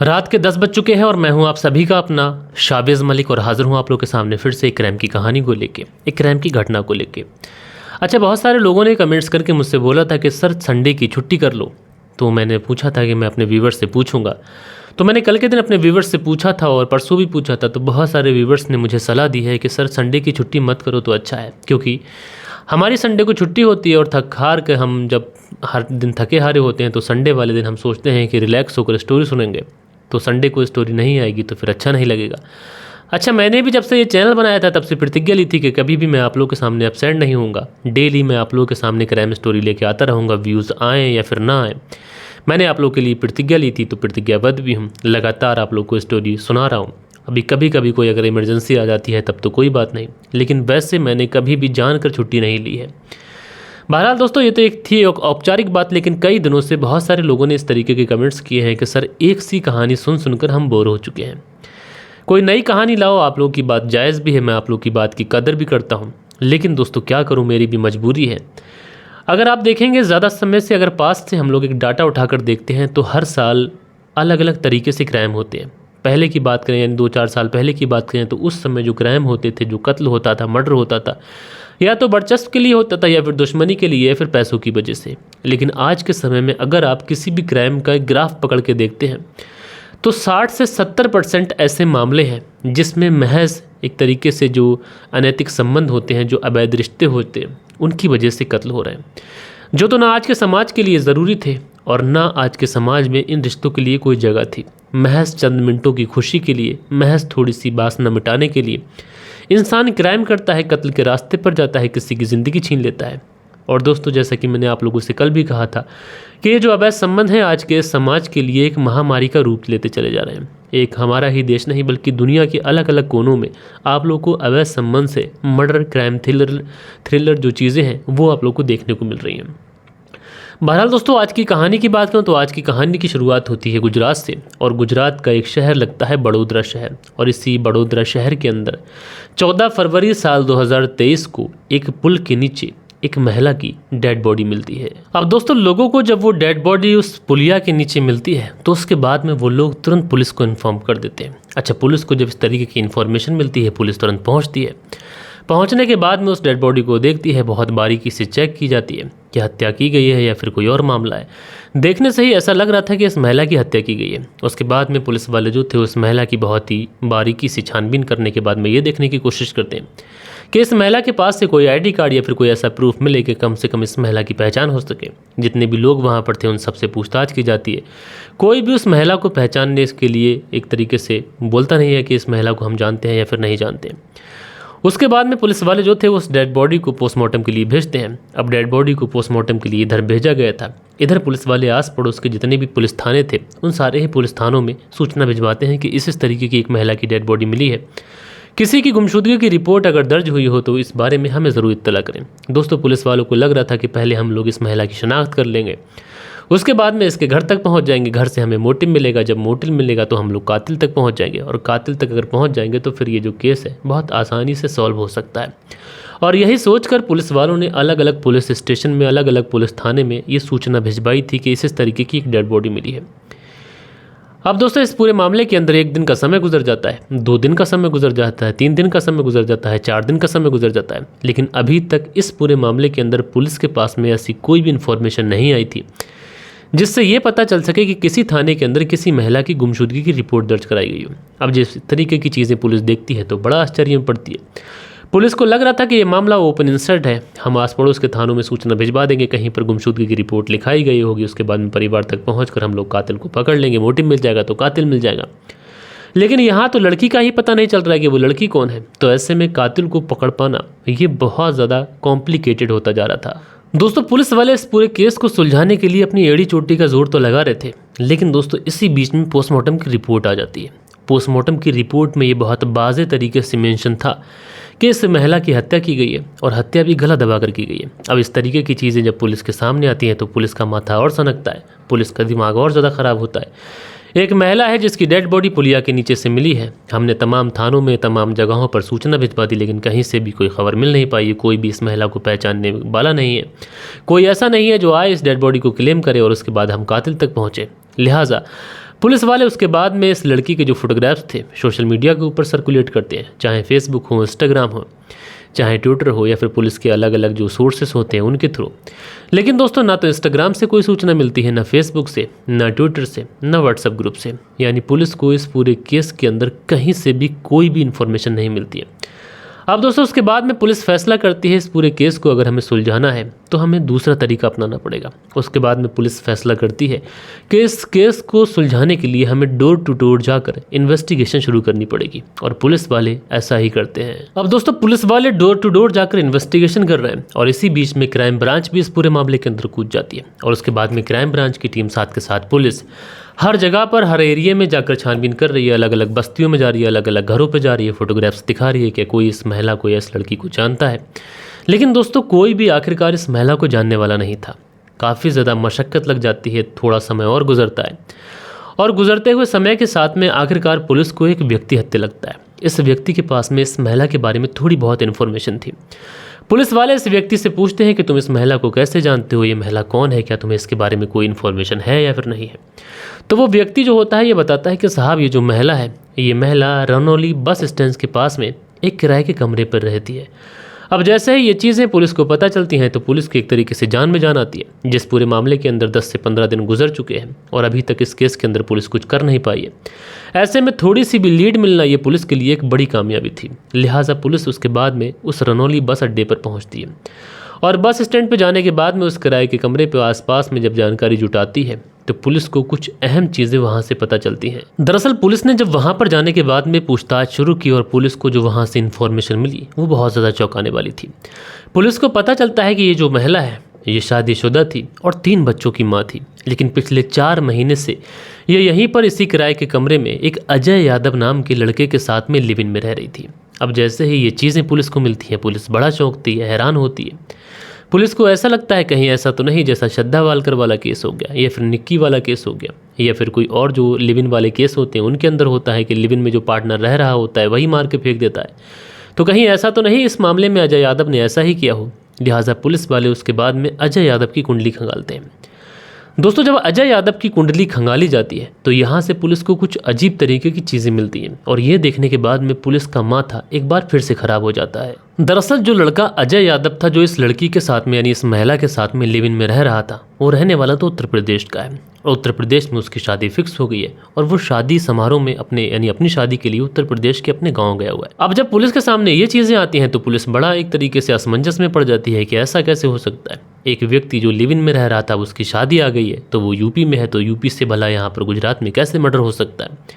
रात के 10 बज चुके हैं और मैं हूं आप सभी का अपना शाबिज़ मलिक और हाज़िर हूं आप लोगों के सामने फिर से एक क्राइम की कहानी को लेके, एक क्राइम की घटना को लेके। अच्छा, बहुत सारे लोगों ने कमेंट्स करके मुझसे बोला था कि सर संडे की छुट्टी कर लो। तो मैंने पूछा था कि मैं अपने व्यूवर्स से पूछूंगा। तो मैंने कल के दिन अपने व्यूवर्स से पूछा था और परसों भी पूछा था, तो बहुत सारे व्यूवर्स ने मुझे सलाह दी है कि सर संडे की छुट्टी मत करो तो अच्छा है, क्योंकि हमारी संडे को छुट्टी होती है और थक हार के हम जब हर दिन थके हारे होते हैं तो संडे वाले दिन हम सोचते हैं कि रिलैक्स होकर स्टोरी सुनेंगे। तो संडे को स्टोरी नहीं आएगी तो फिर अच्छा नहीं लगेगा। अच्छा, मैंने भी जब से ये चैनल बनाया था तब से प्रतिज्ञा ली थी कि कभी भी मैं आप लोगों के सामने अपसेंट नहीं होऊंगा। डेली मैं आप लोगों के सामने क्राइम स्टोरी लेके आता रहूँगा, व्यूज़ आएँ या फिर ना आएँ। मैंने आप लोगों के लिए प्रतिज्ञा ली थी तो प्रतिज्ञाबद्ध भी हूँ। लगातार आप लोग को स्टोरी सुना रहा हूँ। अभी कभी कभी कोई अगर इमरजेंसी आ जाती है तब तो कोई बात नहीं, लेकिन वैसे मैंने कभी भी जानकर छुट्टी नहीं ली है। बहरहाल दोस्तों, ये तो एक थी एक औपचारिक बात, लेकिन कई दिनों से बहुत सारे लोगों ने इस तरीके के कमेंट्स किए हैं कि सर एक सी कहानी सुन सुनकर हम बोर हो चुके हैं, कोई नई कहानी लाओ। आप लोगों की बात जायज़ भी है, मैं आप लोगों की बात की कदर भी करता हूँ, लेकिन दोस्तों क्या करूँ, मेरी भी मजबूरी है। अगर आप देखेंगे ज़्यादा समय से अगर पास से हम लोग एक डाटा उठाकर देखते हैं तो हर साल अलग अलग तरीके से क्राइम होते हैं। पहले की बात करें यानी 2-4 साल पहले की बात करें तो उस समय जो क्राइम होते थे, जो कत्ल होता था, मर्डर होता था, या तो वर्चस्व के लिए होता था या फिर दुश्मनी के लिए या फिर पैसों की वजह से। लेकिन आज के समय में अगर आप किसी भी क्राइम का एक ग्राफ पकड़ के देखते हैं तो 60 से 70% ऐसे मामले हैं जिसमें महज एक तरीके से जो अनैतिक संबंध होते हैं, जो अवैध रिश्ते होते हैं, उनकी वजह से कत्ल हो रहे हैं, जो तो ना आज के समाज के लिए ज़रूरी थे और ना आज के समाज में इन रिश्तों के लिए कोई जगह थी। महज चंद मिनटों की खुशी के लिए, महज थोड़ी सी वासना मिटाने के लिए इंसान क्राइम करता है, कत्ल के रास्ते पर जाता है, किसी की ज़िंदगी छीन लेता है। और दोस्तों, जैसा कि मैंने आप लोगों से कल भी कहा था कि ये जो अवैध संबंध हैं आज के समाज के लिए एक महामारी का रूप लेते चले जा रहे हैं। एक हमारा ही देश नहीं बल्कि दुनिया के अलग अलग कोनों में आप लोगों को अवैध संबंध से मर्डर, क्राइम, थ्रिलर जो चीज़ें हैं वो आप लोगों को देखने को मिल रही हैं। बहरहाल दोस्तों, आज की कहानी की बात करूं तो आज की कहानी की शुरुआत होती है गुजरात से, और गुजरात का एक शहर लगता है बड़ोदरा शहर। और इसी बड़ोदरा शहर के अंदर 14 फरवरी साल 2023 को एक पुल के नीचे एक महिला की डेड बॉडी मिलती है। अब दोस्तों, लोगों को जब वो डेड बॉडी उस पुलिया के नीचे मिलती है तो उसके बाद में वो लोग तुरंत पुलिस को इन्फॉर्म कर देते हैं। अच्छा, पुलिस को जब इस तरीके की इन्फॉर्मेशन मिलती है, पुलिस तुरंत पहुंचती है। पहुंचने के बाद में उस डेड बॉडी को देखती है, बहुत बारीकी से चेक की जाती है कि हत्या की गई है या फिर कोई और मामला है। देखने से ही ऐसा लग रहा था कि इस महिला की हत्या की गई है। उसके बाद में पुलिस वाले जो थे उस महिला की बहुत ही बारीकी से छानबीन करने के बाद में ये देखने की कोशिश करते हैं कि इस महिला के पास से कोई आईडी कार्ड या फिर कोई ऐसा प्रूफ मिले कि कम से कम इस महिला की पहचान हो सके। जितने भी लोग वहाँ पर थे उन सबसे पूछताछ की जाती है। कोई भी उस महिला को पहचानने के लिए एक तरीके से बोलता नहीं है कि इस महिला को हम जानते हैं या फिर नहीं जानते। उसके बाद में पुलिस वाले जो थे उस डेड बॉडी को पोस्टमार्टम के लिए भेजते हैं। अब डेड बॉडी को पोस्टमार्टम के लिए इधर भेजा गया था। इधर पुलिस वाले आस पड़ोस के जितने भी पुलिस थाने थे उन सारे ही पुलिस थानों में सूचना भिजवाते हैं कि इस तरीके की एक महिला की डेड बॉडी मिली है। किसी की गुमशुदगी की रिपोर्ट अगर दर्ज हुई हो तो इस बारे में हमें ज़रूर इत्तला करें। दोस्तों, पुलिस वालों को लग रहा था कि पहले हम लोग इस महिला की शनाख्त कर लेंगे, उसके बाद में इसके घर तक पहुंच जाएंगे, घर से हमें मोटिव मिलेगा, जब मोटिव मिलेगा तो हम लोग कातिल तक पहुंच जाएंगे, और कातिल तक अगर पहुंच जाएंगे तो फिर ये जो केस है बहुत आसानी से सॉल्व हो सकता है। और यही सोचकर पुलिस वालों ने अलग अलग पुलिस स्टेशन में, अलग अलग पुलिस थाने में ये सूचना भिजवाई थी कि इस तरीके की एक डेड बॉडी मिली है। अब दोस्तों, इस पूरे मामले के अंदर 1 दिन का समय गुजर जाता है, 2 दिन का समय गुजर जाता है, 3 दिन का समय गुजर जाता है, 4 दिन का समय गुजर जाता है, लेकिन अभी तक इस पूरे मामले के अंदर पुलिस के पास में ऐसी कोई भी इन्फॉर्मेशन नहीं आई थी जिससे ये पता चल सके कि किसी थाने के अंदर किसी महिला की गुमशुदगी की रिपोर्ट दर्ज कराई गई हो। अब जिस तरीके की चीज़ें पुलिस देखती है तो बड़ा आश्चर्य में पड़ती है। पुलिस को लग रहा था कि ये मामला ओपन इंसर्ट है, हम आस पड़ोस के थानों में सूचना भिजवा देंगे, कहीं पर गुमशुदगी की रिपोर्ट लिखाई गई होगी, उसके बाद में परिवार तक पहुंचकर हम लोग कातिल को पकड़ लेंगे, मोटिव मिल जाएगा तो कातिल मिल जाएगा। लेकिन यहाँ तो लड़की का ही पता नहीं चल रहा है कि वो लड़की कौन है। तो ऐसे में कातिल को पकड़ पाना ये बहुत ज़्यादा कॉम्प्लिकेटेड होता जा रहा था। दोस्तों, पुलिस वाले इस पूरे केस को सुलझाने के लिए अपनी एड़ी चोटी का जोर तो लगा रहे थे, लेकिन दोस्तों इसी बीच में पोस्टमार्टम की रिपोर्ट आ जाती है। पोस्टमार्टम की रिपोर्ट में ये बहुत वाज़े तरीके से मेंशन था कि इस महिला की हत्या की गई है और हत्या भी गला दबाकर की गई है। अब इस तरीके की चीज़ें जब पुलिस के सामने आती हैं तो पुलिस का माथा और सनकता है, पुलिस का दिमाग और ज़्यादा ख़राब होता है। एक महिला है जिसकी डेड बॉडी पुलिया के नीचे से मिली है। हमने तमाम थानों में, तमाम जगहों पर सूचना भिजवा दी, लेकिन कहीं से भी कोई खबर मिल नहीं पाई। कोई भी इस महिला को पहचानने वाला नहीं है, कोई ऐसा नहीं है जो आए इस डेड बॉडी को क्लेम करे और उसके बाद हम कातिल तक पहुँचे। लिहाजा पुलिस वाले उसके बाद में इस लड़की के जो फोटोग्राफ्स थे सोशल मीडिया के ऊपर सर्कुलेट करते हैं, चाहे फेसबुक हो, इंस्टाग्राम हो, चाहे ट्विटर हो, या फिर पुलिस के अलग अलग जो सोर्सेस होते हैं उनके थ्रू। लेकिन दोस्तों ना तो इंस्टाग्राम से कोई सूचना मिलती है, ना फेसबुक से, ना ट्विटर से, ना व्हाट्सएप ग्रुप से। यानी पुलिस को इस पूरे केस के अंदर कहीं से भी कोई भी इन्फॉर्मेशन नहीं मिलती है। अब दोस्तों उसके बाद में पुलिस फैसला करती है इस पूरे केस को अगर हमें सुलझाना है तो हमें दूसरा तरीका अपनाना पड़ेगा। उसके बाद में पुलिस फैसला करती है कि इस केस को सुलझाने के लिए हमें डोर टू डोर जाकर इन्वेस्टिगेशन शुरू करनी पड़ेगी, और पुलिस वाले ऐसा ही करते हैं। अब दोस्तों पुलिस वाले डोर टू डोर जाकर इन्वेस्टिगेशन कर रहे हैं, और इसी बीच में क्राइम ब्रांच भी इस पूरे मामले के अंदर कूद जाती है। और उसके बाद में क्राइम ब्रांच की टीम साथ के साथ पुलिस हर जगह पर, हर एरिया में जाकर छानबीन कर रही है, अलग अलग बस्तियों में जा रही है, अलग अलग घरों पे जा रही है, फोटोग्राफ्स दिखा रही है कि कोई इस महिला को या इस लड़की को जानता है। लेकिन दोस्तों कोई भी आखिरकार इस महिला को जानने वाला नहीं था। काफ़ी ज़्यादा मशक्क़त लग जाती है, थोड़ा समय और गुजरता है, और गुजरते हुए समय के साथ में आखिरकार पुलिस को एक व्यक्ति हत्या लगता है। इस व्यक्ति के पास में इस महिला के बारे में थोड़ी बहुत इन्फॉर्मेशन थी। पुलिस वाले इस व्यक्ति से पूछते हैं कि तुम इस महिला को कैसे जानते हो, ये महिला कौन है, क्या तुम्हें इसके बारे में कोई इन्फॉर्मेशन है या फिर नहीं है। तो वो व्यक्ति जो होता है ये बताता है कि साहब ये जो महिला है, ये महिला रनौली बस स्टैंड के पास में एक किराए के कमरे पर रहती है। अब जैसे ही ये चीज़ें पुलिस को पता चलती हैं तो पुलिस की एक तरीके से जान में जान आती है। जिस पूरे मामले के अंदर 10 से 15 दिन गुजर चुके हैं और अभी तक इस केस के अंदर पुलिस कुछ कर नहीं पाई है। ऐसे में थोड़ी सी भी लीड मिलना ये पुलिस के लिए एक बड़ी कामयाबी थी। लिहाजा पुलिस उसके बाद में उस रनौली बस अड्डे पर पहुंचती है, और बस स्टैंड पर जाने के बाद में उस किराए के कमरे पर आसपास में जब जानकारी जुटाती है तो पुलिस को कुछ अहम चीज़ें वहां से पता चलती हैं। दरअसल पुलिस ने जब वहां पर जाने के बाद में पूछताछ शुरू की और पुलिस को जो वहां से इन्फॉर्मेशन मिली वो बहुत ज़्यादा चौंकाने वाली थी। पुलिस को पता चलता है कि ये जो महिला है ये शादीशुदा थी और 3 बच्चों की माँ थी, लेकिन पिछले 4 महीने से ये यहीं पर इसी किराए के कमरे में एक अजय यादव नाम के लड़के के साथ में लिव इन में रह रही थी। अब जैसे ही ये चीज़ें पुलिस को मिलती हैं पुलिस बड़ा चौंकती है, हैरान होती है। पुलिस को ऐसा लगता है कहीं ऐसा तो नहीं जैसा श्रद्धा वालकर वाला केस हो गया, या फिर निक्की वाला केस हो गया, या फिर कोई और जो लिव इन वाले केस होते हैं उनके अंदर होता है कि लिव इन में जो पार्टनर रह रहा होता है वही मार के फेंक देता है। तो कहीं ऐसा तो नहीं इस मामले में अजय यादव ने ऐसा ही किया हो। लिहाजा पुलिस वाले उसके बाद में अजय यादव की कुंडली खंगालते हैं। दोस्तों जब अजय यादव की कुंडली खंगाली जाती है तो यहाँ से पुलिस को कुछ अजीब तरीके की चीज़ें मिलती हैं, और ये देखने के बाद में पुलिस का माथा एक बार फिर से खराब हो जाता है। दरअसल जो लड़का अजय यादव था जो इस लड़की के साथ में यानी इस महिला के साथ में लिव इन में रह रहा था वो रहने वाला तो उत्तर प्रदेश का है, और उत्तर प्रदेश में उसकी शादी फिक्स हो गई है, और वो शादी समारोह में अपनी शादी के लिए उत्तर प्रदेश के अपने गाँव गया हुआ है। अब जब पुलिस के सामने ये चीज़ें आती हैं तो पुलिस बड़ा एक तरीके से असमंजस में पड़ जाती है कि ऐसा कैसे हो सकता है। एक व्यक्ति जो लिव इन में रह रहा था उसकी शादी आ गई है तो वो यूपी में है, तो यूपी से भला यहाँ पर गुजरात में कैसे मर्डर हो सकता है।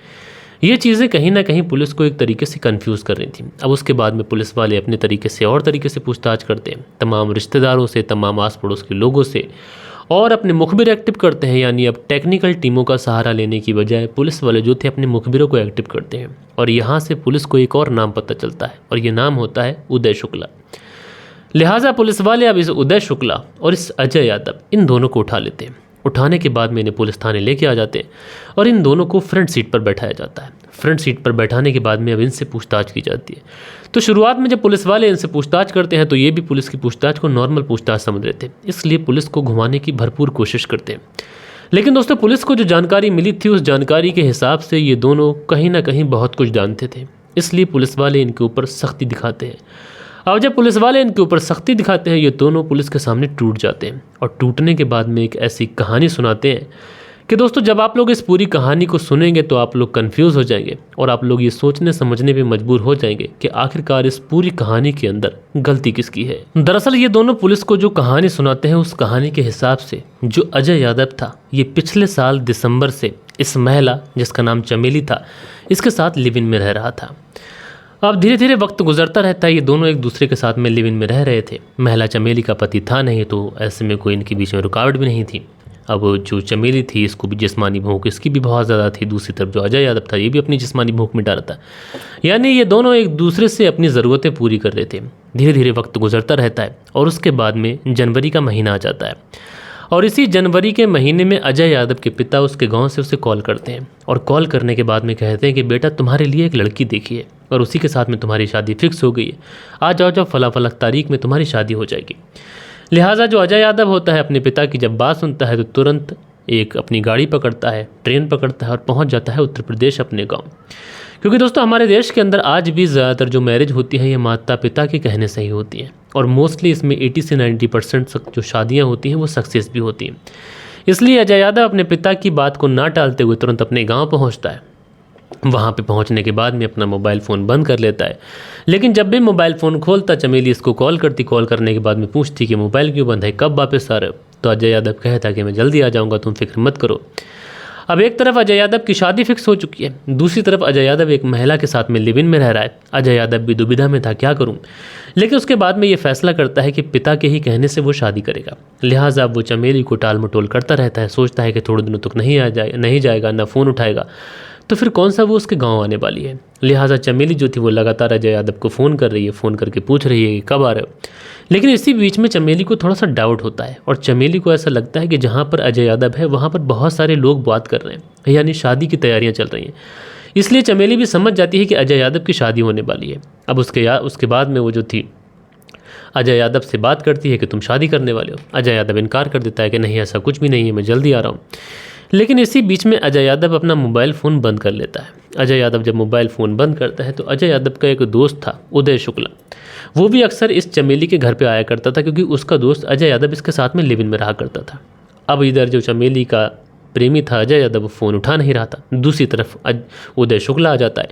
ये चीज़ें कहीं ना कहीं पुलिस को एक तरीके से कंफ्यूज कर रही थी। अब उसके बाद में पुलिस वाले अपने तरीके से और तरीके से पूछताछ करते हैं, तमाम रिश्तेदारों से, तमाम आस पड़ोस के लोगों से, और अपने मुखबिर एक्टिव करते हैं। यानी अब टेक्निकल टीमों का सहारा लेने की बजाय पुलिस वाले जो थे अपने मुखबिरों को एक्टिव करते हैं, और यहाँ से पुलिस को एक और नाम पता चलता है, और ये नाम होता है उदय शुक्ला। लिहाजा पुलिस वाले अब इस उदय शुक्ला और इस अजय यादव इन दोनों को उठा लेते हैं। उठाने के बाद में इन्हें पुलिस थाने लेके आ जाते हैं और इन दोनों को फ्रंट सीट पर बैठाया जाता है। फ्रंट सीट पर बैठाने के बाद में अब इनसे पूछताछ की जाती है। तो शुरुआत में जब पुलिस वाले इनसे पूछताछ करते हैं तो ये भी पुलिस की पूछताछ को नॉर्मल पूछताछ समझ रहे थे, इसलिए पुलिस को घुमाने की भरपूर कोशिश करते हैं। लेकिन दोस्तों पुलिस को जो जानकारी मिली थी उस जानकारी के हिसाब से ये दोनों कहीं ना कहीं बहुत कुछ जानते थे, इसलिए पुलिस वाले इनके ऊपर सख्ती दिखाते हैं। अब जब पुलिस वाले इनके ऊपर सख्ती दिखाते हैं ये दोनों पुलिस के सामने टूट जाते हैं, और टूटने के बाद में एक ऐसी कहानी सुनाते हैं कि दोस्तों जब आप लोग इस पूरी कहानी को सुनेंगे तो आप लोग कंफ्यूज हो जाएंगे, और आप लोग ये सोचने समझने पे मजबूर हो जाएंगे कि आखिरकार इस पूरी कहानी के अंदर गलती किसकी है। दरअसल ये दोनों पुलिस को जो कहानी सुनाते हैं उस कहानी के हिसाब से जो अजय यादव था ये पिछले साल दिसंबर से इस महिला जिसका नाम चमेली था इसके साथ लिव इन में रह रहा था। अब धीरे धीरे वक्त गुजरता रहता है, ये दोनों एक दूसरे के साथ में लिव इन में रह रहे थे। महिला चमेली का पति था नहीं, तो ऐसे में कोई इनके बीच में रुकावट भी नहीं थी। अब जो चमेली थी इसको भी जिस्मानी भूख इसकी भी बहुत ज़्यादा थी, दूसरी तरफ जो अजय यादव था ये भी अपनी जिस्मानी भूख मिटा रहा था। यानी ये दोनों एक दूसरे से अपनी ज़रूरतें पूरी कर रहे थे। धीरे धीरे वक्त गुजरता रहता है और उसके बाद में जनवरी का महीना आ जाता है, और इसी जनवरी के महीने में अजय यादव के पिता उसके गांव से उसे कॉल करते हैं, और कॉल करने के बाद में कहते हैं कि बेटा तुम्हारे लिए एक लड़की देखी है और उसी के साथ में तुम्हारी शादी फिक्स हो गई है, आ जाओ जब फला तारीख में तुम्हारी शादी हो जाएगी। लिहाजा जो अजय यादव होता है अपने पिता की जब बात सुनता है तो तुरंत एक अपनी गाड़ी पकड़ता है, ट्रेन पकड़ता है और पहुंच जाता है उत्तर प्रदेश अपने गांव। क्योंकि दोस्तों हमारे देश के अंदर आज भी ज़्यादातर जो मैरिज होती है ये माता पिता के कहने से ही होती हैं, और मोस्टली इसमें 80 से 90% जो शादियाँ होती हैं वो सक्सेस भी होती हैं। इसलिए अजय यादव अपने पिता की बात को ना टालते हुए तुरंत अपने गाँव पहुँचता है। वहाँ पे पहुँचने के बाद में अपना मोबाइल फ़ोन बंद कर लेता है, लेकिन जब भी मोबाइल फ़ोन खोलता चमेली इसको कॉल करती। कॉल करने के बाद में पूछती कि मोबाइल क्यों बंद है, कब वापस आ रहे हो? तो अजय यादव कहता कि मैं जल्दी आ जाऊँगा, तुम फिक्र मत करो। अब एक तरफ अजय यादव की शादी फिक्स हो चुकी है, दूसरी तरफ अजय यादव एक महिला के साथ में लिव इन में रह रहा है। अजय यादव भी दुविधा में था, क्या करूं? लेकिन उसके बाद में ये फैसला करता है कि पिता के ही कहने से वो शादी करेगा। लिहाजा वो चमेली को टाल मटोल करता रहता है, सोचता है कि थोड़े दिनों तक नहीं जाएगा, ना फ़ोन उठाएगा, तो फिर कौन सा वो उसके गाँव आने वाली है। लिहाजा चमेली जो थी वो लगातार अजय यादव को फ़ोन कर रही है, फ़ोन करके पूछ रही है कि कब आ रहे हो। लेकिन इसी बीच में चमेली को थोड़ा सा डाउट होता है, और चमेली को ऐसा लगता है कि जहाँ पर अजय यादव है वहाँ पर बहुत सारे लोग बात कर रहे हैं, यानी शादी की तैयारियाँ चल रही हैं। इसलिए चमेली भी समझ जाती है कि अजय यादव की शादी होने वाली है। अब उसके बाद में वो जो थी अजय यादव से बात करती है कि तुम शादी करने वाले हो। अजय यादव इनकार कर देता है कि नहीं, ऐसा कुछ भी नहीं है, मैं जल्दी आ रहा हूँ। लेकिन इसी बीच में अजय यादव अपना मोबाइल फ़ोन बंद कर लेता है। अजय यादव जब मोबाइल फ़ोन बंद करता है तो अजय यादव का एक दोस्त था उदय शुक्ला, वो भी अक्सर इस चमेली के घर पे आया करता था, क्योंकि उसका दोस्त अजय यादव इसके साथ में लिव इन में रहा करता था। अब इधर जो चमेली का प्रेमी था अजय यादव, वो फ़ोन उठा नहीं रहा था। दूसरी तरफ उदय शुक्ला आ जाता है।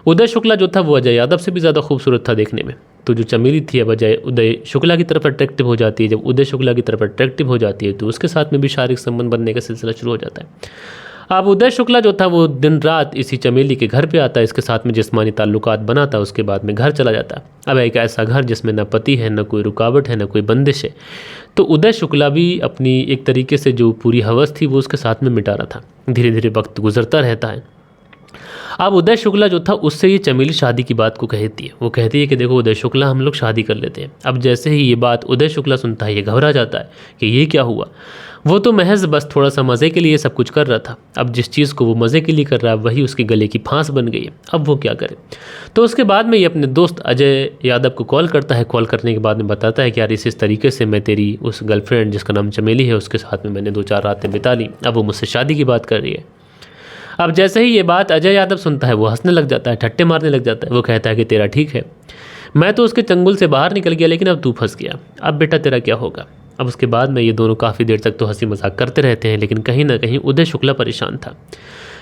उदय शुक्ला जो था वो अजय यादव से भी ज़्यादा खूबसूरत था देखने में। तो जो चमेली थी अब उदय शुक्ला की तरफ अट्रैक्टिव हो जाती है। जब उदय शुक्ला की तरफ अट्रैक्टिव हो जाती है तो उसके साथ में भी शारीरिक संबंध बनने का सिलसिला शुरू हो जाता है। अब उदय शुक्ला जो था वो दिन रात इसी चमेली के घर पे आता है, इसके साथ में जिस्मानी ताल्लुकात बनाता, उसके बाद में घर चला जाता। अब एक ऐसा घर जिसमें न पति है, न कोई रुकावट है, न कोई बंदिश है। तो उदय शुक्ला भी अपनी एक तरीके से जो पूरी हवस थी वो उसके साथ में मिटा रहा था। धीरे धीरे वक्त गुजरता रहता है। अब उदय शुक्ला जो था उससे ये चमेली शादी की बात को कहती है। वो कहती है कि देखो उदय शुक्ला, हम लोग शादी कर लेते हैं। अब जैसे ही ये बात उदय शुक्ला सुनता है ये घबरा जाता है कि ये क्या हुआ। वो तो महज बस थोड़ा सा मज़े के लिए सब कुछ कर रहा था। अब जिस चीज़ को वो मज़े के लिए कर रहा है वही उसके गले की फांस बन गई है। अब वो क्या करे। तो उसके बाद में ये अपने दोस्त अजय यादव को कॉल करता है। कॉल करने के बाद में बताता है कि यार इस तरीके से मैं तेरी उस गर्लफ्रेंड जिसका नाम चमेली है उसके साथ में मैंने 2-4 रातें बिता ली, अब वो मुझसे शादी की बात कर रही है। अब जैसे ही ये बात अजय यादव सुनता है वो हंसने लग जाता है, ठट्टे मारने लग जाता है। वो कहता है कि तेरा ठीक है, मैं तो उसके चंगुल से बाहर निकल गया, लेकिन अब तू फंस गया। अब बेटा तेरा क्या होगा। अब उसके बाद में ये दोनों काफ़ी देर तक तो हंसी मजाक करते रहते हैं, लेकिन कहीं ना कहीं उदय शुक्ला परेशान था।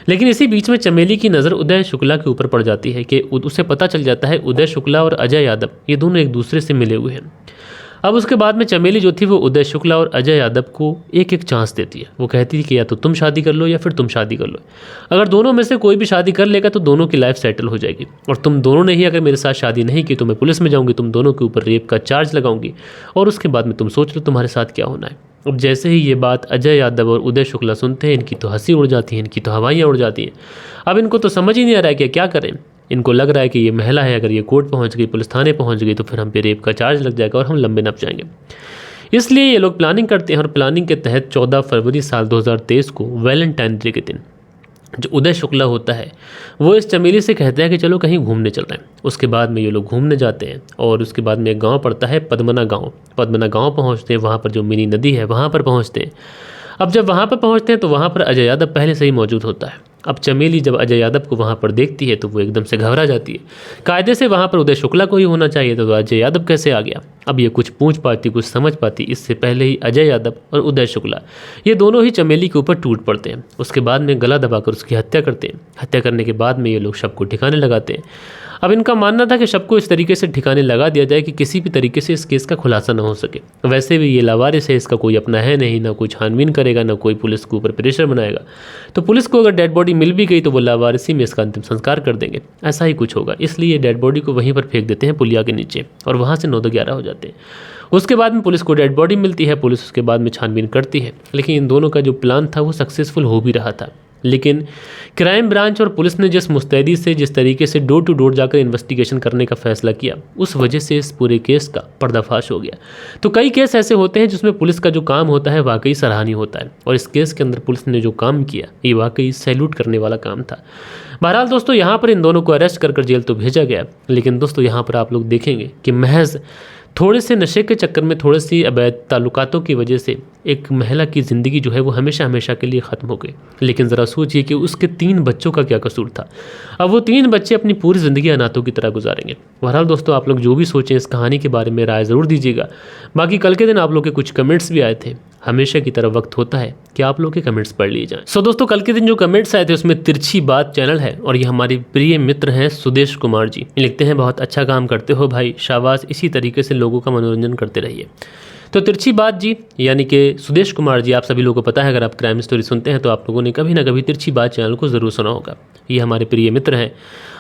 लेकिन इसी बीच में चमेली की नज़र उदय शुक्ला के ऊपर पड़ जाती है कि उसे पता चल जाता है उदय शुक्ला और अजय यादव ये दोनों एक दूसरे से मिले हुए हैं। अब उसके बाद में चमेली जो थी वो उदय शुक्ला और अजय यादव को एक एक चांस देती है। वो कहती थी कि या तो तुम शादी कर लो या फिर तुम शादी कर लो। अगर दोनों में से कोई भी शादी कर लेगा तो दोनों की लाइफ सेटल हो जाएगी, और तुम दोनों ने ही अगर मेरे साथ शादी नहीं की तो मैं पुलिस में जाऊंगी, तुम दोनों के ऊपर रेप का चार्ज लगाऊंगी, और उसके बाद में तुम सोच लो तुम्हारे साथ क्या होना है। अब जैसे ही ये बात अजय यादव और उदय शुक्ला सुनते हैं इनकी तो हंसी उड़ जाती है, इनकी तो हवाइयाँ उड़ जाती हैं। अब इनको तो समझ ही नहीं आ रहा है कि क्या करें। इनको लग रहा है कि ये महिला है, अगर ये कोर्ट पहुंच गई, पुलिस थाने पहुंच गई तो फिर हम पे रेप का चार्ज लग जाएगा और हम लंबे नप जाएंगे। इसलिए ये लोग प्लानिंग करते हैं, और प्लानिंग के तहत 14 फरवरी साल 2023 को वैलेंटाइन डे के दिन जो उदय शुक्ला होता है वो इस चमेली से कहता है कि चलो कहीं घूमने चल रहे हैं। उसके बाद में ये लोग घूमने जाते हैं, और उसके बाद में एक गाँव पड़ता है पद्मना गाँव। पद्मना गाँव पहुँचते हैं, वहाँ पर जो मिनी नदी है वहाँ पर पहुँचते हैं। अब जब वहाँ पर पहुँचते हैं तो वहाँ पर अजय यादव पहले से ही मौजूद होता है। अब चमेली जब अजय यादव को वहाँ पर देखती है तो वो एकदम से घबरा जाती है। कायदे से वहाँ पर उदय शुक्ला को ही होना चाहिए था, तो अजय यादव कैसे आ गया। अब ये कुछ पूछ पाती, कुछ समझ पाती, इससे पहले ही अजय यादव और उदय शुक्ला ये दोनों ही चमेली के ऊपर टूट पड़ते हैं। उसके बाद में गला दबाकर उसकी हत्या करते हैं। हत्या करने के बाद में ये लोग शव को ठिकाने लगाते हैं। अब इनका मानना था कि शव को इस तरीके से ठिकाने लगा दिया जाए कि किसी भी तरीके से इस केस का खुलासा न हो सके। वैसे भी ये लावारिस है, इसका कोई अपना है नहीं, ना कोई छानबीन करेगा, ना कोई पुलिस के ऊपर प्रेशर बनाएगा। तो पुलिस को अगर डेड बॉडी मिल भी गई तो वो लावारिसी में इसका अंतिम संस्कार कर देंगे, ऐसा ही कुछ होगा। इसलिए डेड बॉडी को वहीं पर फेंक देते हैं पुलिया के नीचे, और वहाँ से 9-11 हो जाते हैं। उसके बाद में पुलिस को डेड बॉडी मिलती है, पुलिस उसके बाद में छानबीन करती है। लेकिन इन दोनों का जो प्लान था वो सक्सेसफुल हो भी रहा था, लेकिन क्राइम ब्रांच और पुलिस ने जिस मुस्तैदी से, जिस तरीके से डोर टू डोर जाकर इन्वेस्टिगेशन करने का फैसला किया, उस वजह से इस पूरे केस का पर्दाफाश हो गया। तो कई केस ऐसे होते हैं जिसमें पुलिस का जो काम होता है वाकई सराहनीय होता है, और इस केस के अंदर पुलिस ने जो काम किया ये वाकई सैल्यूट करने वाला काम था। बहरहाल दोस्तों, यहाँ पर इन दोनों को अरेस्ट कर जेल तो भेजा गया, लेकिन दोस्तों यहाँ पर आप लोग देखेंगे कि महज थोड़े से नशे के चक्कर में, थोड़ी सी अवैध ताल्लुकातों की वजह से एक महिला की ज़िंदगी जो है वो हमेशा हमेशा के लिए ख़त्म हो गई। लेकिन ज़रा सोचिए कि उसके 3 बच्चों का क्या कसूर था। अब वो 3 बच्चे अपनी पूरी ज़िंदगी अनाथों की तरह गुजारेंगे। बहरहाल दोस्तों, आप लोग जो भी सोचें इस कहानी के बारे में राय ज़रूर दीजिएगा। बाकी कल के दिन आप लोग के कुछ कमेंट्स भी आए थे। हमेशा की तरह वक्त होता है कि आप लोग के कमेंट्स पढ़ लिए जाएं। सो दोस्तों, कल के दिन जो कमेंट्स आए थे उसमें तिरछी बात चैनल है और ये हमारे प्रिय मित्र हैं सुदेश कुमार जी। लिखते हैं, बहुत अच्छा काम करते हो भाई, शाबाश, इसी तरीके से लोगों का मनोरंजन करते रहिए। तो तिरछी बात जी यानी कि सुदेश कुमार जी, आप सभी लोगों को पता है, अगर आप क्राइम स्टोरी सुनते हैं तो आप लोगों ने कभी ना कभी तिरछी बात चैनल को ज़रूर सुना होगा। ये हमारे प्रिय मित्र हैं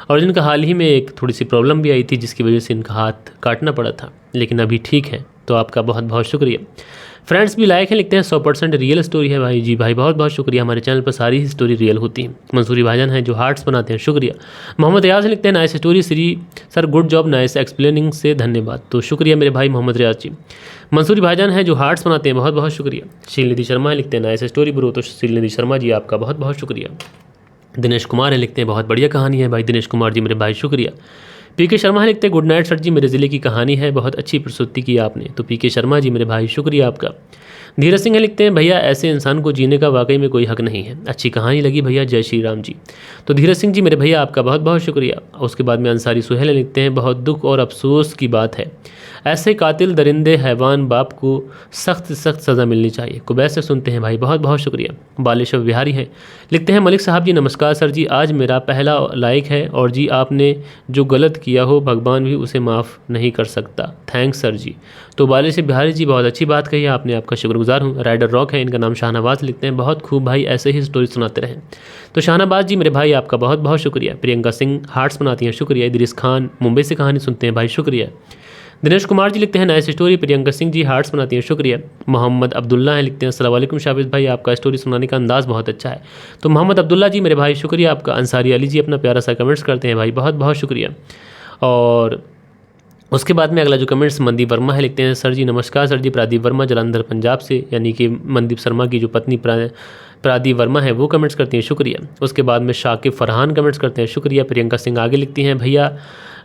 और जिनका हाल ही में एक थोड़ी सी प्रॉब्लम भी आई थी जिसकी वजह से इनका हाथ काटना पड़ा था, लेकिन अभी ठीक है। तो आपका बहुत बहुत शुक्रिया। फ्रेंड्स भी लायक है, लिखते हैं 100% रियल स्टोरी है भाई। जी भाई, बहुत बहुत शुक्रिया। हमारे चैनल पर सारी ही स्टोरी रियल होती है। मंसूरी भाईजान हैं जो हार्ट्स बनाते हैं, शुक्रिया। मोहम्मद रियाज लिखते हैं, nice story Shri sir, good job, nice explaining से धन्यवाद। तो शुक्रिया मेरे भाई मोहम्मद रियाज जी। मंसूरी भाईजान हैं जो हार्ट्स बनाते हैं, बहुत बहुत शुक्रिया। शीलनिधि शर्मा लिखते हैं, नाइस स्टोरी ब्रो। तो शीलनिधि शर्मा जी आपका बहुत बहुत शुक्रिया। दिनेश कुमार है, लिखते हैं, बहुत बढ़िया कहानी है भाई। दिनेश कुमार जी मेरे भाई, शुक्रिया। पीके शर्मा है, लिखते हैं, गुड नाइट सर जी, मेरे ज़िले की कहानी है, बहुत अच्छी प्रस्तुति की आपने। तो पीके शर्मा जी मेरे भाई, शुक्रिया आपका। धीरज सिंह है, लिखते हैं, भैया ऐसे इंसान को जीने का वाकई में कोई हक नहीं है, अच्छी कहानी लगी भैया, जय श्री राम जी। तो धीरज सिंह जी मेरे भैया आपका बहुत बहुत शुक्रिया। उसके बाद में अंसारी सुहेल लिखते हैं, बहुत दुख और अफसोस की बात है, ऐसे कातिल दरिंदे हैवान बाप को सख्त सख्त सज़ा मिलनी चाहिए। कुबैत से सुनते हैं भाई, बहुत बहुत शुक्रिया। बालेश्वर बिहारी हैं, लिखते हैं, मलिक साहब जी नमस्कार सर जी, आज मेरा पहला लाइक है और जी आपने जो गलत किया हो भगवान भी उसे माफ़ नहीं कर सकता, थैंक्स सर जी। तो बालेश्वर बिहारी जी बहुत अच्छी बात कही आपने, आपका शुक्रगुजार हूँ। राइडर रॉक है, इनका नाम शाहनवाज, लिखते हैं, बहुत खूब भाई, ऐसे ही स्टोरी सुनाते रहें। तो शाहनवाज जी मेरे भाई आपका बहुत बहुत शुक्रिया। प्रियंका सिंह हार्ट्स बनाती हैं, शुक्रिया। इदरीस खान मुंबई से कहानी सुनते हैं भाई, शुक्रिया। दिनेश कुमार जी लिखते हैं, nice story. Priyanka Singh ji hearts बनाती हैं, शुक्रिया। मोहम्मद अब्दुल्ला हैं, लिखते हैं, अस्सलाम वालेकुम शाबिज भाई, आपका स्टोरी सुनाने का अंदाज़ बहुत अच्छा है। तो मोहम्मद अब्दुल्ला जी मेरे भाई, शुक्रिया आपका। अंसारी अली जी अपना प्यारा सा कमेंट्स करते हैं भाई, बहुत बहुत शुक्रिया। और उसके बाद में अगला जो कमेंट्स मनदीप वर्मा है, लिखते हैं, सर जी नमस्कार सर जी, प्रादीप वर्मा जलंधर पंजाब से, यानी कि मनदीप शर्मा की जो पत्नी प्रादीप वर्मा है वो कमेंट्स करती हैं, शुक्रिया। उसके बाद में शाकिब फरहान कमेंट्स करते हैं, शुक्रिया। प्रियंका सिंह आगे लिखती हैं, भैया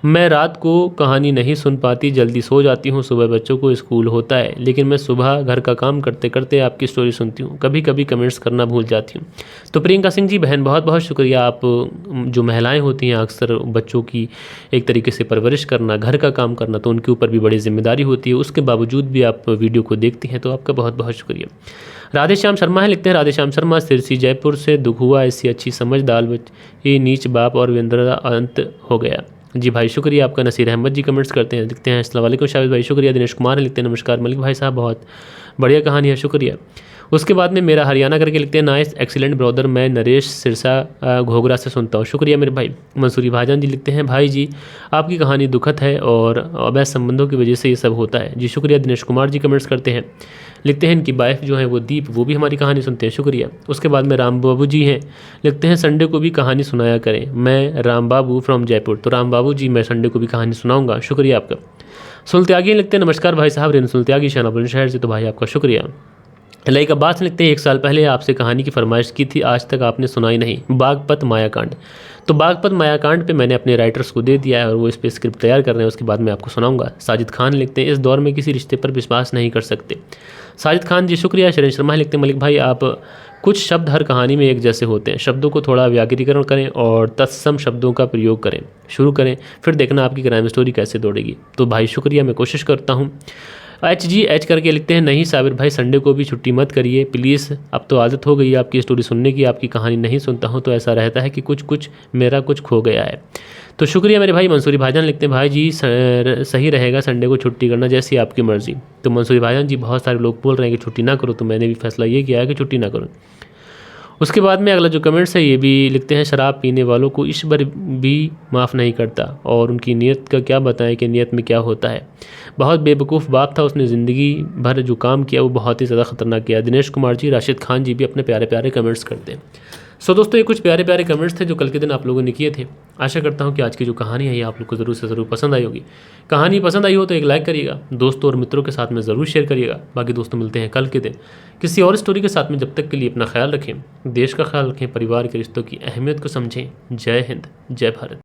मैं रात को कहानी नहीं सुन पाती, जल्दी सो जाती हूँ, सुबह बच्चों को स्कूल होता है, लेकिन मैं सुबह घर का काम करते करते आपकी स्टोरी सुनती हूँ, कभी कभी कमेंट्स करना भूल जाती हूँ। तो प्रियंका सिंह जी बहन बहुत बहुत शुक्रिया। आप जो महिलाएं होती हैं अक्सर बच्चों की एक तरीके से परवरिश करना, घर का काम करना, तो उनके ऊपर भी बड़ी जिम्मेदारी होती है, उसके बावजूद भी आप वीडियो को देखती हैं, तो आपका बहुत बहुत शुक्रिया। राधे श्याम शर्मा है, लिखते हैं, राधे श्याम शर्मा सिरसी जयपुर से, दुख हुआ ऐसी अच्छी समझ दाल ये नीच बाप और वीरेंद्र अंत हो गया। जी भाई शुक्रिया आपका। नसीर अहमद जी कमेंट्स करते हैं, लिखते हैं, अस्सलाम वालेकुम शाहिद भाई, शुक्रिया। दिनेश कुमार लिखते हैं, नमस्कार मलिक भाई साहब, बहुत बढ़िया कहानी है, शुक्रिया। उसके बाद में मेरा हरियाणा करके लिखते हैं, नाइस एक्सीलेंट ब्रदर, मैं नरेश सिरसा घोघरा से सुनता हूँ, शुक्रिया मेरे भाई। मंसूरी भाईजान जी लिखते हैं, भाई जी आपकी कहानी दुखद है और अवैध संबंधों की वजह से ये सब होता है, जी शुक्रिया। दिनेश कुमार जी कमेंट्स करते हैं, लिखते हैं, इनकी वाइफ जो है वो दीप, वो भी हमारी कहानी सुनते हैं, शुक्रिया। उसके बाद में राम बाबू जी हैं, लिखते हैं, संडे को भी कहानी सुनाया करें, मैं राम बाबू फ्रॉम जयपुर। तो राम बाबू जी मैं संडे को भी कहानी सुनाऊंगा, शुक्रिया आपका। सुल्त्यागी लिखते हैं, नमस्कार भाई साहब, रेन सुल्त्यागी शाहनवाज शहर से, तो भाई आपका शुक्रिया। लाइक अब्बास लिखते हैं, 1 साल पहले आपसे कहानी की फरमाइश की थी, आज तक आपने सुनाई नहीं, बागपत मायाकांड। तो बागपत मायाकांड पे मैंने अपने राइटर्स को दे दिया है और वो इस पर स्क्रिप्ट तैयार कर रहे हैं, उसके बाद मैं आपको सुनाऊंगा। साजिद खान लिखते हैं, इस दौर में किसी रिश्ते पर विश्वास नहीं कर सकते। साजिद खान जी शुक्रिया। शरण शर्मा लिखते हैं, मलिक भाई आप कुछ शब्द हर कहानी में एक जैसे होते हैं, शब्दों को थोड़ा व्याकरणीकरण करें और तत्सम शब्दों का प्रयोग करें, शुरू करें, फिर देखना आपकी क्राइम स्टोरी कैसे दौड़ेगी। तो भाई शुक्रिया, मैं कोशिश करता हूँ। एच करके लिखते हैं, नहीं साबिर भाई संडे को भी छुट्टी मत करिए प्लीज़, अब तो आदत हो गई है आपकी स्टोरी सुनने की, आपकी कहानी नहीं सुनता हूँ तो ऐसा रहता है कि कुछ मेरा कुछ खो गया है। तो शुक्रिया मेरे भाई। मंसूरी भाईजान लिखते हैं, भाई जी सही रहेगा संडे को छुट्टी करना, जैसी आपकी मर्ज़ी। तो मंसूरी भाईजान जी बहुत सारे लोग बोल रहे हैं कि छुट्टी ना करो, तो मैंने भी फैसला ये किया है कि छुट्टी ना करूँ। उसके बाद में अगला जो कमेंट्स है ये भी लिखते हैं, शराब पीने वालों को ईश्वर भी माफ़ नहीं करता और उनकी नीयत का क्या बताएं कि नीयत में क्या होता है। बहुत बेवकूफ़ बाप था, उसने ज़िंदगी भर जो काम किया वो बहुत ही ज़्यादा ख़तरनाक किया। दिनेश कुमार जी, राशिद खान जी भी अपने प्यारे प्यारे कमेंट्स करते हैं। सो दोस्तों ये कुछ प्यारे प्यारे कमेंट्स थे जो कल के दिन आप लोगों ने किए थे। आशा करता हूँ कि आज की जो कहानी है ये आप लोग को ज़रूर से ज़रूर पसंद आई होगी। कहानी पसंद आई हो तो एक लाइक करिएगा, दोस्तों और मित्रों के साथ में ज़रूर शेयर करिएगा। बाकी दोस्तों मिलते हैं कल के दिन किसी और स्टोरी के साथ में, जब तक के लिए अपना ख्याल रखें, देश का ख्याल रखें, परिवार के रिश्तों की अहमियत को समझें। जय हिंद, जय भारत।